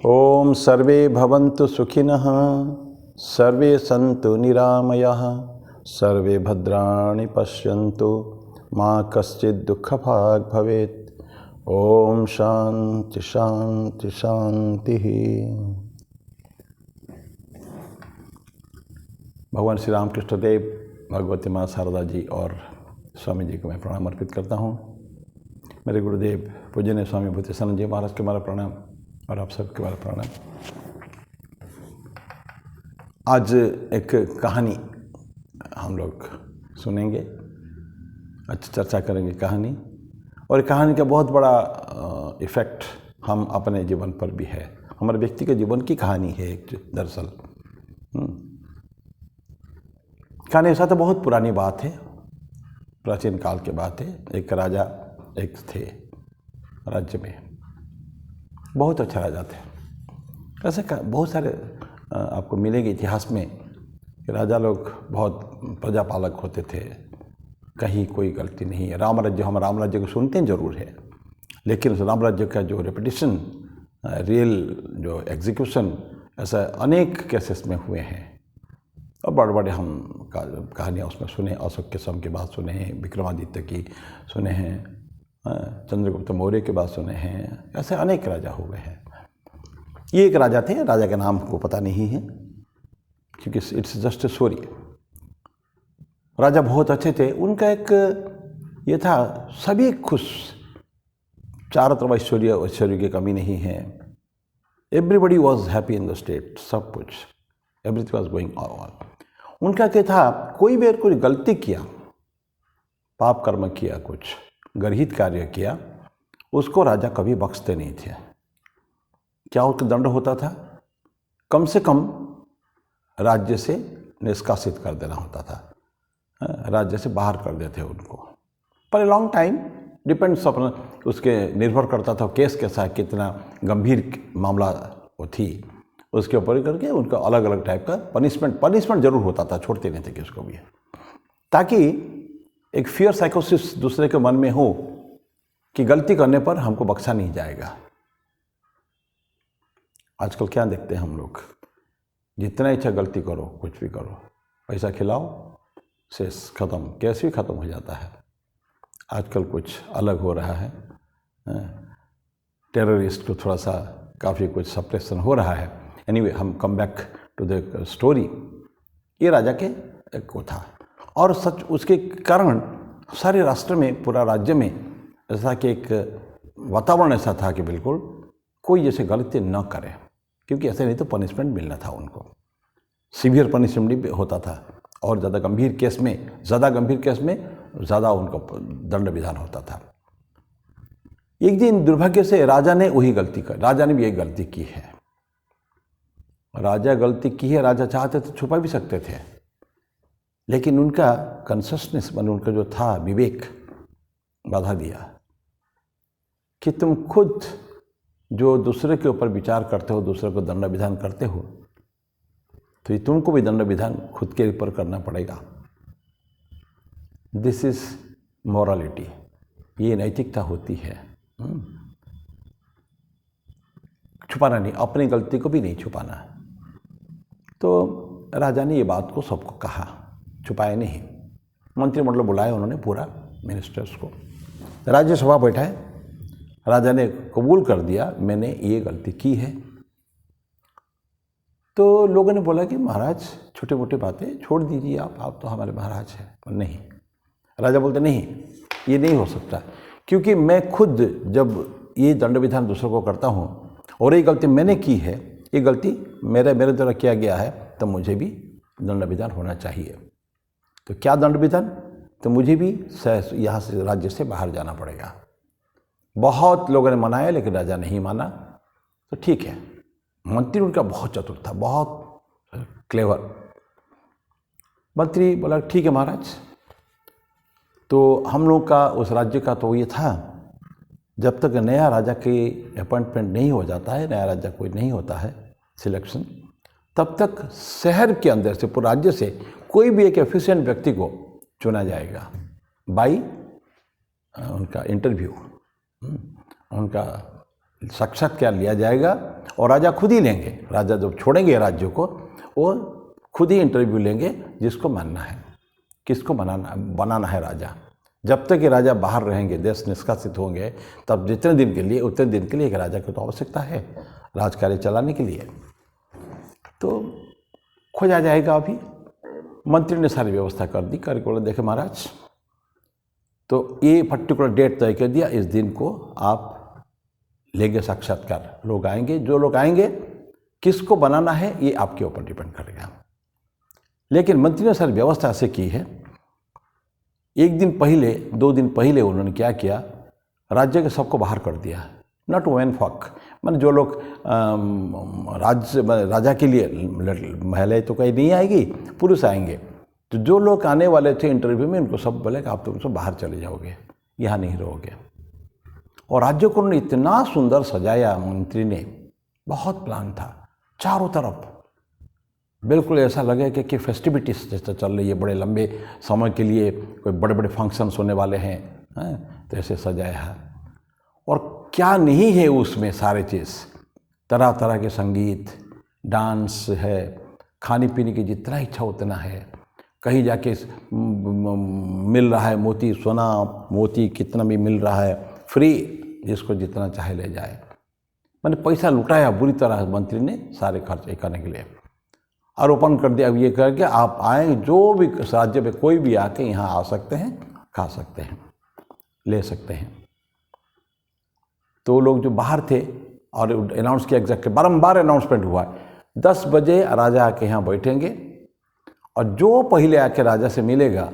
ओम सर्वे भवन्तु सुखिनः, सर्वे सन्तु निरामयाः, सर्वे भद्राणि पश्यन्तु, माँ कश्चित् दुःखभाग् भवेत्। ओम शांति शांति शांति। भगवान श्री रामकृष्ण देव, भगवती माँ शारदा जी और स्वामी जी को मैं प्रणाम अर्पित करता हूँ। मेरे गुरुदेव पूजनीय स्वामी भूतेशानंद जी महाराज के हमारा प्रणाम और आप सबके हमारा प्रणाम। आज एक कहानी हम लोग सुनेंगे, अच्छी चर्चा करेंगे कहानी, और कहानी का बहुत बड़ा इफ़ेक्ट हम अपने जीवन पर भी है। हमारे व्यक्ति के जीवन की कहानी है एक दरअसल। कहानी ऐसा तो बहुत पुरानी बात है, प्राचीन काल की बात है। एक राजा एक थे राज्य में, बहुत अच्छा राजा थे। ऐसे बहुत सारे आपको मिलेंगे इतिहास में कि राजा लोग बहुत प्रजापालक होते थे, कहीं कोई गलती नहीं है। राम राज्य, हम राम राज्य को सुनते हैं जरूर है, लेकिन उस राम राज्य का जो रेपिटेशन, रियल जो एग्जीक्यूशन, ऐसा अनेक केसेस में हुए हैं। और बड़े बड़े हम कहानियाँ उसमें सुने, अशोक के समय की बात सुने हैं, विक्रमादित्य की सुने हैं, चंद्रगुप्त मौर्य की बात सुने हैं। ऐसे अनेक राजा हो गए हैं। ये एक राजा थे, राजा का नाम को पता नहीं है क्योंकि इट्स जस्ट ए स्टोरी। राजा बहुत अच्छे थे। उनका एक ये था, सभी खुश, चारों तरफ ऐश्वर्य की कमी नहीं है। Everybody was happy in the state, सब कुछ, एवरीथिंग वॉज गोइंग ऑल। उनका क्या था, कोई भी कोई गलती किया, पाप कर्म किया, कुछ गर्हित कार्य किया, उसको राजा कभी बख्शते नहीं थे। क्या उसका दंड होता था? कम से कम राज्य से निष्कासित कर देना होता था, राज्य से बाहर कर देते उनको। पर लॉन्ग टाइम डिपेंड्स अपना, उसके निर्भर करता था केस कैसा है, कितना गंभीर मामला वो थी, उसके ऊपर करके उनका अलग अलग टाइप का पनिशमेंट जरूर होता था, छोड़ते नहीं थे किसको भी, ताकि एक फियर साइकोसिस दूसरे के मन में हो कि गलती करने पर हमको बख्शा नहीं जाएगा। आजकल क्या देखते हैं हम लोग, जितना इच्छा गलती करो, कुछ भी करो, पैसा खिलाओ, शेष खत्म, केस भी खत्म हो जाता है। आजकल कुछ अलग हो रहा है, टेररिस्ट को थोड़ा सा काफ़ी कुछ सप्रेशन हो रहा है। एनीवे, हम come back to the story. ये राजा के एक वो था, और सच उसके कारण सारे राष्ट्र में, पूरा राज्य में ऐसा कि एक वातावरण ऐसा था कि बिल्कुल कोई जैसे गलती न करे, क्योंकि ऐसे नहीं तो पनिशमेंट मिलना था उनको, सीवियर पनिशमेंट भी होता था, और ज़्यादा गंभीर केस में ज़्यादा उनको दंड विधान होता था। एक दिन दुर्भाग्य से राजा ने वही गलती कर, राजा ने भी एक गलती की है। राजा चाहते तो छुपा भी सकते थे, लेकिन उनका कॉन्शसनेस, उनका जो था विवेक, बाधा दिया कि तुम खुद जो दूसरे के ऊपर विचार करते हो, दूसरे को दंड विधान करते हो, तो ये तुमको भी दंड विधान खुद के ऊपर करना पड़ेगा। दिस इज मॉरलिटी, ये नैतिकता होती है। छुपाना नहीं, अपनी गलती को भी नहीं छुपाना। तो राजा ने ये बात को सबको कहा, छुपाए नहीं। मंत्रिमंडल बुलाए उन्होंने, पूरा मिनिस्टर्स को, राज्यसभा बैठाए। राजा ने कबूल कर दिया, मैंने ये गलती की है। तो लोगों ने बोला कि महाराज, छोटे मोटे बातें छोड़ दीजिए, आप तो हमारे महाराज हैं। पर नहीं, राजा बोलते नहीं, ये नहीं हो सकता, क्योंकि मैं खुद जब ये दंड विधान दूसरों को करता हूँ और ये गलती मैंने की है, ये गलती मेरे द्वारा किया गया है, तो मुझे भी दंड विधान होना चाहिए। तो क्या दंड विधान? तो मुझे भी यहाँ से, राज्य से बाहर जाना पड़ेगा। बहुत लोगों ने मनाया, लेकिन राजा नहीं माना। तो ठीक है, मंत्री उनका बहुत चतुर था, बहुत क्लेवर। मंत्री बोला ठीक है महाराज। तो हम लोग का उस राज्य का तो ये था, जब तक नया राजा की अपॉइंटमेंट नहीं हो जाता है, नया राजा कोई नहीं होता है सिलेक्शन, तब तक शहर के अंदर से, पूरे राज्य से कोई भी एक एफिशिएंट व्यक्ति को चुना जाएगा बाई उनका इंटरव्यू, उनका साक्षात्कार लिया जाएगा और राजा खुद ही लेंगे। राजा जब छोड़ेंगे राज्य को, वो खुद ही इंटरव्यू लेंगे जिसको मानना है, किसको बनाना है राजा। जब तक ये राजा बाहर रहेंगे, देश निष्कासित होंगे, तब जितने दिन के लिए उतने दिन के लिए एक राजा की तो आवश्यकता है राजकार्य चलाने के लिए। तो खोजा जाएगा। अभी मंत्री ने सारी व्यवस्था कर दी, करके बोला देखे महाराज, तो ये पर्टिकुलर डेट तय कर दिया, इस दिन को आप लेंगे साक्षात्कार। लोग आएंगे, जो लोग आएंगे किसको बनाना है ये आपके ऊपर डिपेंड करेगा। लेकिन मंत्री ने सारी व्यवस्था ऐसे की है, एक दिन पहले 2 दिन पहले उन्होंने क्या किया, राज्य के सबको बाहर कर दिया। नॉट वुमेन फॉक, मैंने जो लोग राजा के लिए, महिलाएं तो कहीं नहीं आएगी, पुरुष आएंगे, तो जो लोग आने वाले थे इंटरव्यू में उनको सब बोले कि आप तो सब बाहर चले जाओगे, यहाँ नहीं रहोगे। और राज्य को उन्होंने इतना सुंदर सजाया, मंत्री ने, बहुत प्लान था चारों तरफ, बिल्कुल ऐसा लगे कि फेस्टिविटीज जैसे चल रही है, बड़े लंबे समय के लिए कोई बड़े बड़े फंक्शंस होने वाले हैं, तो ऐसे सजाया है। और क्या नहीं है उसमें, सारे चीज़, तरह तरह के संगीत, डांस है, खाने पीने की जितना इच्छा उतना है। कहीं जाके मिल रहा है मोती, सोना मोती कितना भी मिल रहा है, फ्री, जिसको जितना चाहे ले जाए। मैंने पैसा लुटाया बुरी तरह मंत्री ने सारे खर्च करने के लिए, और ओपन कर दिया ये करके आप आए, जो भी राज्य में कोई भी आके यहाँ आ सकते हैं, खा सकते हैं, ले सकते हैं। तो लोग जो बाहर थे, और अनाउंस किया, एग्जैक्ट बारंबार अनाउंसमेंट हुआ, 10 बजे राजा आके यहाँ बैठेंगे, और जो पहले आके राजा से मिलेगा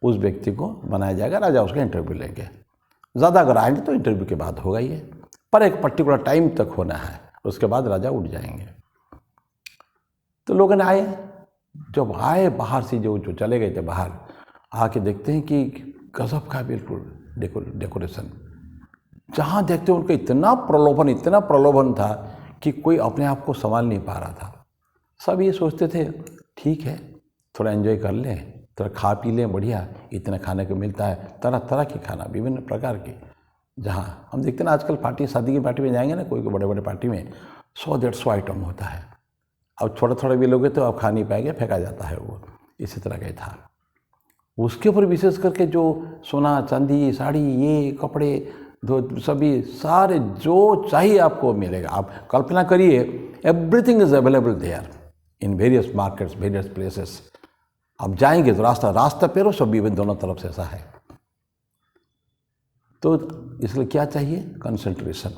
उस व्यक्ति को बनाया जाएगा, राजा उसका इंटरव्यू लेंगे। ज़्यादा अगर आएंगे तो इंटरव्यू के बाद होगा ये, पर एक पर्टिकुलर टाइम तक होना है, उसके बाद राजा उठ जाएंगे। तो लोगों ने आए, जब आए बाहर से, जो चले गए थे बाहर, आके देखते हैं कि गजब का बिल्कुल डेकोरेशन, जहाँ देखते उनका इतना प्रलोभन था कि कोई अपने आप को संभाल नहीं पा रहा था। सब ये सोचते थे ठीक है, थोड़ा एंजॉय कर लें, थोड़ा खा पी लें, बढ़िया, इतना खाने को मिलता है, तरह तरह की खाना, विभिन्न प्रकार के। जहाँ हम देखते हैं ना आजकल पार्टी, शादी की पार्टी में जाएंगे ना, कोई बड़े बड़े पार्टी में 100-150 आइटम होता है, अब थोड़ा भी लोगे तो आप खा नहीं पाएंगे, फेंका जाता है वो, इसी तरह का था। उसके ऊपर विशेष करके जो सोना चांदी, साड़ी, ये कपड़े, सभी सारे जो चाहिए आपको मिलेगा। आप कल्पना करिए, everything is available there in various markets, various places. आप जाएंगे तो रास्ता पेरो, सब भी दोनों तरफ से ऐसा है। तो इसलिए क्या चाहिए, कंसंट्रेशन।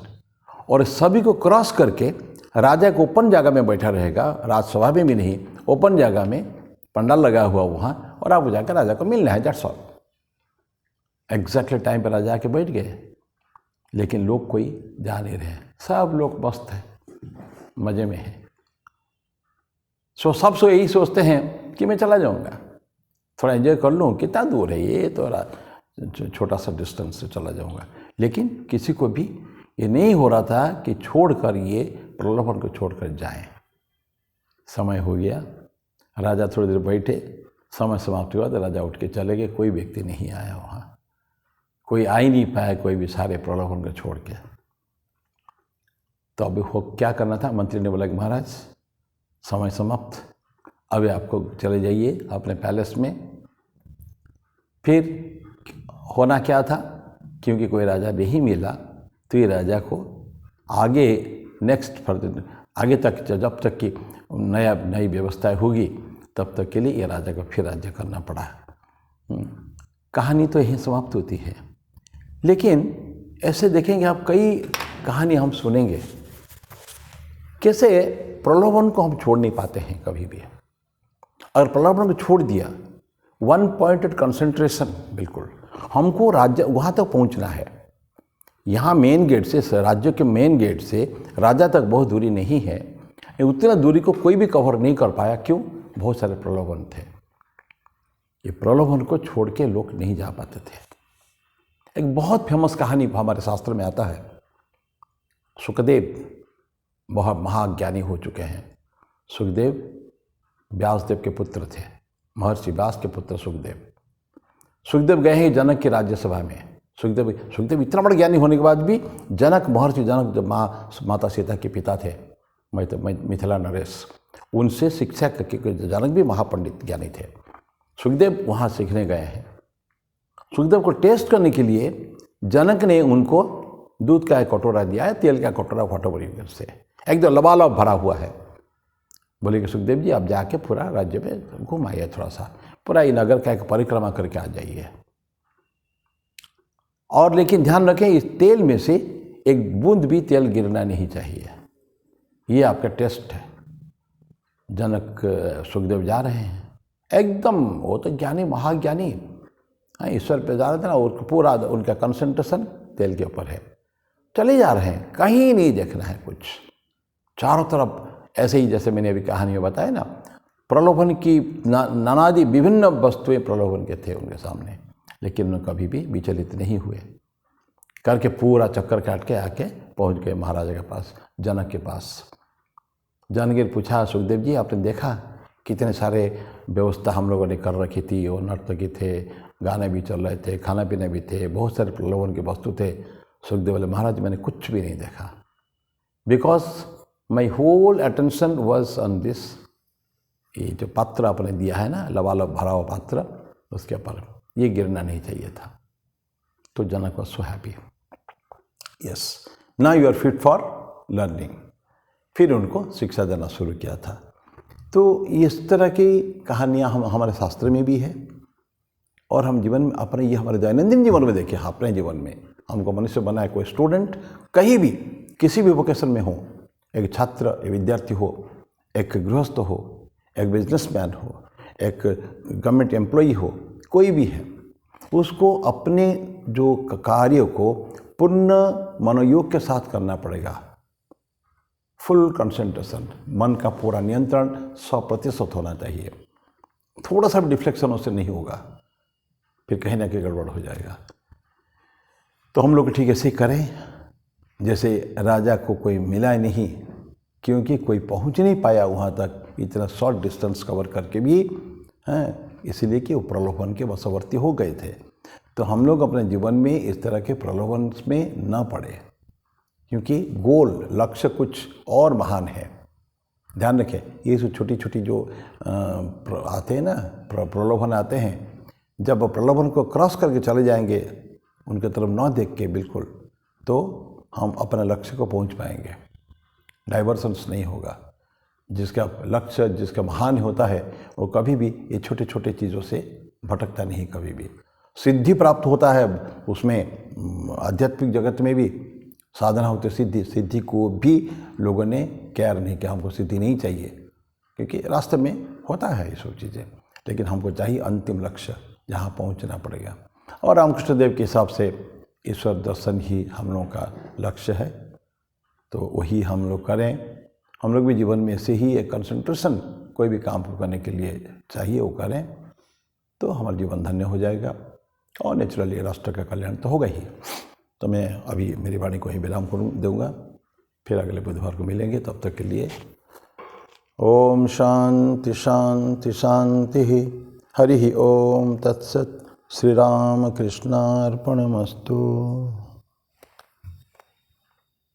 और सभी को क्रॉस करके राजा को ओपन जगह में बैठा रहेगा, राजसभा में भी नहीं, ओपन जगह में पंडाल लगा हुआ वहाँ, और आप जाकर राजा को मिलना है, दैट्स ऑल। एग्जैक्टली टाइम पर राजा के बैठ गए, लेकिन लोग कोई जा नहीं रहे, सब लोग मस्त हैं, मज़े में हैं। सब यही सोचते हैं कि मैं चला जाऊंगा, थोड़ा एंजॉय कर लूँ, कितना दूर है ये, तो छोटा सा डिस्टेंस से चला जाऊंगा। लेकिन किसी को भी ये नहीं हो रहा था कि छोड़कर, ये प्रलोभन को छोड़कर जाएं। समय हो गया, राजा थोड़ी देर बैठे, समय समाप्त हुआ तो राजा उठ के चले गए, कोई व्यक्ति नहीं आया वहाँ, कोई आ ही नहीं पाया, कोई भी, सारे प्रलोभन को छोड़ के। तो अभी क्या करना था, मंत्री ने बोला कि महाराज समय समाप्त, अभी आपको चले जाइए अपने पैलेस में। फिर होना क्या था, क्योंकि कोई राजा नहीं मिला, तो ये राजा को आगे आगे तक, जब तक कि नई व्यवस्था होगी, तब तक के लिए ये राजा को फिर राज्य करना पड़ा। कहानी तो यहीं समाप्त होती है। लेकिन ऐसे देखेंगे आप, कई कहानी हम सुनेंगे, कैसे प्रलोभन को हम छोड़ नहीं पाते हैं कभी भी। अगर प्रलोभन को छोड़ दिया, वन पॉइंटेड कंसंट्रेशन, बिल्कुल हमको राज्य वहाँ तक पहुँचना है। यहाँ मेन गेट से, राज्य के मेन गेट से राजा तक बहुत दूरी नहीं है, उतना दूरी को कोई भी कवर नहीं कर पाया। क्यों? बहुत सारे प्रलोभन थे। ये प्रलोभन को छोड़ के लोग नहीं जा पाते थे। एक बहुत फेमस कहानी हमारे शास्त्र में आता है, सुखदेव बहुत महाज्ञानी हो चुके हैं। सुखदेव व्यासदेव के पुत्र थे, महर्षि व्यास के पुत्र सुखदेव गए हैं जनक की राज्यसभा में। सुखदेव इतना बड़ा ज्ञानी होने के बाद भी, महर्षि जनक जब माता सीता के पिता थे, मिथिला नरेश, उनसे शिक्षा करके, जनक भी महापंडित ज्ञानी थे, सुखदेव वहाँ सीखने गए हैं। सुखदेव को टेस्ट करने के लिए जनक ने उनको दूध का एक कटोरा दिया है, तेल का कटोरा कटोरी से एकदम लबालब भरा हुआ है। बोले कि सुखदेव जी आप जाके पूरा राज्य में घूम आइए, थोड़ा सा पूरा ये नगर का एक परिक्रमा करके आ जाइए, और लेकिन ध्यान रखें इस तेल में से एक बूंद भी तेल गिरना नहीं चाहिए, ये आपका टेस्ट है। जनक सुखदेव जा रहे हैं, एकदम वो तो ज्ञानी महाज्ञानी, ईश्वर पे जा रहे थे ना, और पूरा उनका कंसंट्रेशन तेल के ऊपर है, चले जा रहे हैं, कहीं नहीं देखना है कुछ, चारों तरफ ऐसे ही जैसे मैंने अभी कहानी में बताया ना, प्रलोभन की नानादि विभिन्न वस्तुएं प्रलोभन के थे उनके सामने, लेकिन उन्हें कभी भी विचलित नहीं हुए, करके पूरा चक्कर काट के आके पहुंच गए महाराजा के पास, जनक के पास। जनक ने पूछा सुखदेव जी आपने देखा कितने सारे व्यवस्था हम लोगों ने कर रखी थी, वो नर्तकी थे, गाने भी चल रहे थे, खाना पीना भी थे, बहुत सारे प्रलोभन के वस्तु थे। सुखदेव बोले महाराज मैंने कुछ भी नहीं देखा, because my whole attention was on this, ये जो पात्र आपने दिया है ना, लबालब भरा हुआ पात्र, उसके ऊपर ये गिरना नहीं चाहिए था। तो Janak was so happy, yes now you are fit for learning. फिर उनको शिक्षा देना शुरू किया था। तो इस तरह की कहानियाँ हमारे शास्त्र में भी है, और हम जीवन में अपने, ये हमारे दैनंदिन जीवन में देखिए, अपने जीवन में हमको मनुष्य बनाए, कोई स्टूडेंट कहीं भी किसी भी वोकेशन में हो, एक छात्र, एक विद्यार्थी हो, एक गृहस्थ हो, एक बिजनेसमैन हो, एक गवर्नमेंट एम्प्लॉई हो, कोई भी है, उसको अपने जो कार्य को पूर्ण मनोयोग के साथ करना पड़ेगा। फुल कंसंट्रेशन, मन का पूरा नियंत्रण 100% होना चाहिए। थोड़ा सा भी डिफ्लेक्शन उससे नहीं होगा, फिर कहीं ना कहीं गड़बड़ हो जाएगा। तो हम लोग ठीक ऐसे करें जैसे राजा को कोई मिला नहीं, क्योंकि कोई पहुंच नहीं पाया वहाँ तक इतना शॉर्ट डिस्टेंस कवर करके भी, हैं, इसलिए कि वो प्रलोभन के वशवर्ती हो गए थे। तो हम लोग अपने जीवन में इस तरह के प्रलोभन में न पड़े, क्योंकि गोल लक्ष्य कुछ और महान है। ध्यान रखें, ये जो छोटी छोटी जो आते हैं ना, प्रलोभन आते हैं, जब प्रलोभन को क्रॉस करके चले जाएंगे, उनके तरफ न देख के बिल्कुल, तो हम अपने लक्ष्य को पहुंच पाएंगे, डाइवर्सन्स नहीं होगा। जिसका लक्ष्य, जिसका महान होता है, वो कभी भी ये छोटे छोटे चीज़ों से भटकता नहीं, कभी भी सिद्धि प्राप्त होता है। उसमें आध्यात्मिक जगत में भी साधना होती है, सिद्धि को भी लोगों ने केयर नहीं किया, हमको सिद्धि नहीं चाहिए, क्योंकि रास्ते में होता है ये सब चीज़ें, लेकिन हमको चाहिए अंतिम लक्ष्य जहाँ पहुँचना पड़ेगा। और रामकृष्ण देव के हिसाब से ईश्वर दर्शन ही हम लोगों का लक्ष्य है, तो वही हम लोग करें। हम लोग भी जीवन में ऐसे ही एक कंसंट्रेशन कोई भी काम को करने के लिए चाहिए, वो करें, तो हमारा जीवन धन्य हो जाएगा, और नेचुरली राष्ट्र का कल्याण तो होगा ही। तो मैं अभी मेरी वाणी को ही विराम दूंगा, फिर अगले बुधवार को मिलेंगे। तब तक के लिए ओम शांति शांति शांति। हरि ओम तत्सत। श्री राम कृष्णार्पणमस्तु।